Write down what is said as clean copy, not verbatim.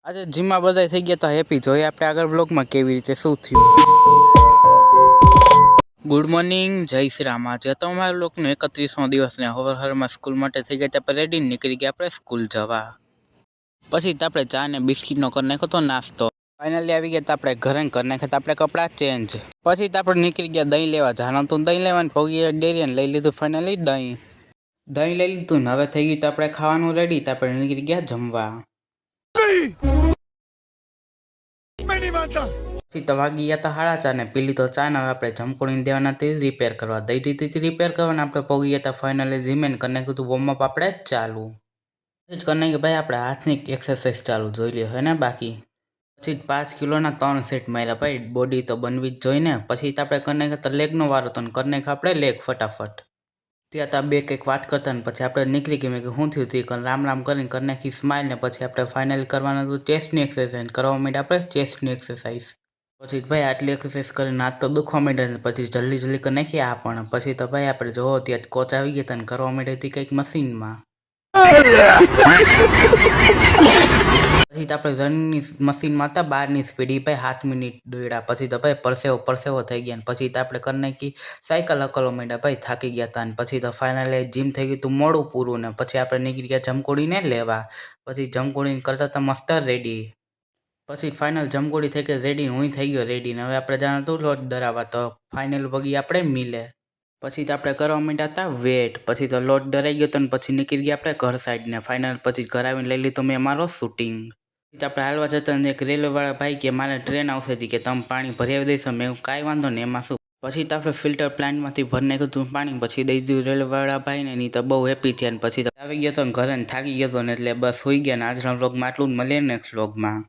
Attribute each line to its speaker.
Speaker 1: આજે જીમમાં બધા થઈ ગયા તો હેપી જોઈએ આપણે આગળ વ્લોગમાં કેવી રીતે શું થયું. ગુડ મોર્નિંગ, જય શ્રી રામ. આજે તો અમારા લોકોનો 31મો દિવસ ને હવારમાં સ્કૂલ માટે થઈ ગયા આપણે રેડી નીકળી ગયા આપણે સ્કૂલ જવા. પછી તો આપણે ચા ને બિસ્કિટનો કરી નાખ્યો તો નાસ્તો. ફાઇનલી આવી ગયા તો આપણે ઘરે કરી નાખ્યા તો આપણે કપડાં ચેન્જ. પછી તો આપણે નીકળી ગયા દહીં લેવા જવાનું તો દહીં લેવાનું પગી ડેરીને લઈ લીધું ફાઇનલી દહીં લઈ લીધું ને હવે થઈ ગયું તો આપણે ખાવાનું રેડી તો આપણે નીકળી ગયા જમવા. પછી તો વાગી ગયા હતા 4:30 ને પી લીધો ચા ને હવે આપણે જમકોડીને દેવાના તે રિપેર કરવા દઈ દીધી રિપેર કરવાના આપણે પગી ગયા હતા ફાઇનલી જીમેન કરીને કીધું વોર્મઅપ આપણે ચાલુ જ કરી કે ભાઈ આપણે હાથની એક્સરસાઇઝ ચાલુ જોઈ લ્યો હે ને બાકી. પછી 5 કિલોના 3 સેટ માર્યા ભાઈ બોડી તો બનવી જ જોઈને. પછી તો આપણે કરી નાખ્યા તો લેગનો વારો તો કરી નાખ્યા આપણે લેગ ફટાફટ. ત્યાં તો બે કંઈક વાત કરતા ને પછી આપણે નીકળી ગઈ મેં કે શું થયું હતું રામ કરીને કરી નાખી સ્માઇલ ને પછી આપણે ફાઇનલ કરવાનું હતું ચેસ્ટની એક્સરસાઇઝ કરવા માંડ્યા આપણે ચેસ્ટની એક્સરસાઇઝ. પછી ભાઈ આટલી એક્સરસાઇઝ કરીને હાથ તો દુખવા માંડ્યા પછી જલ્દી કરી નાખી આ પણ. પછી તો ભાઈ આપણે જોવો ત્યાં કોચ આવી ગયા હતા ને કરવા માંડી હતી કંઈક મશીનમાં. પછી તો આપણે રનની મશીનમાં હતા 12ની સ્પીડ ભાઈ 7 મિનિટ દોડ્યા. પછી તો ભાઈ પરસેવો થઈ ગયા. પછી તો આપણે કરી નાખી સાયકલ હકલવા માંડ્યા ભાઈ થાકી ગયા હતા. અને પછી તો ફાઇનલી જીમ થઈ ગયું હતું મોડું પૂરું ને પછી આપણે નીકળી ગયા જમકોડીને લેવા. પછી જમકોડીને કરતા હતા મસ્ત રેડી. પછી ફાઇનલ જમકોડી થઈ ગઈ રેડી હું થઈ ગયો રેડી ને હવે આપણે જાણ હતું લોટ ધરાવવા તો ફાઇનલ વગી આપણે મિલે. પછી તો આપણે કરવા માંડ્યા હતા વેટ. પછી તો લોટ ડરાઈ ગયો તો ને પછી નીકળી ગયા આપણે ઘર સાઈડને ફાઇનલ. પછી ઘર આવીને લઈ લીધો મેં મારો શૂટિંગ. પછી આપણે હાલવા જતા એક રેલવેવાળા ભાઈ કે મારે ટ્રેન આવશે હતી કે તમે પાણી ભરી આવી દઈશો. મેં કાંઈ વાંધો ને એમાં શું. પછી તો આપણે ફિલ્ટર પ્લાન્ટમાંથી ભરી નાખ્યું હતું પાણી પછી દઈ દીધું રેલવેવાળા ભાઈને નહીં તો બહુ હેપી થયા. ને પછી તો આવી ગયો હતો ને ઘરે થાકી ગયો હતો ને એટલે બસ હોઈ ગયા ને આજના વ્લોગમાં આટલું જ મળીએ નેક્સ્ટ વ્લોગમાં.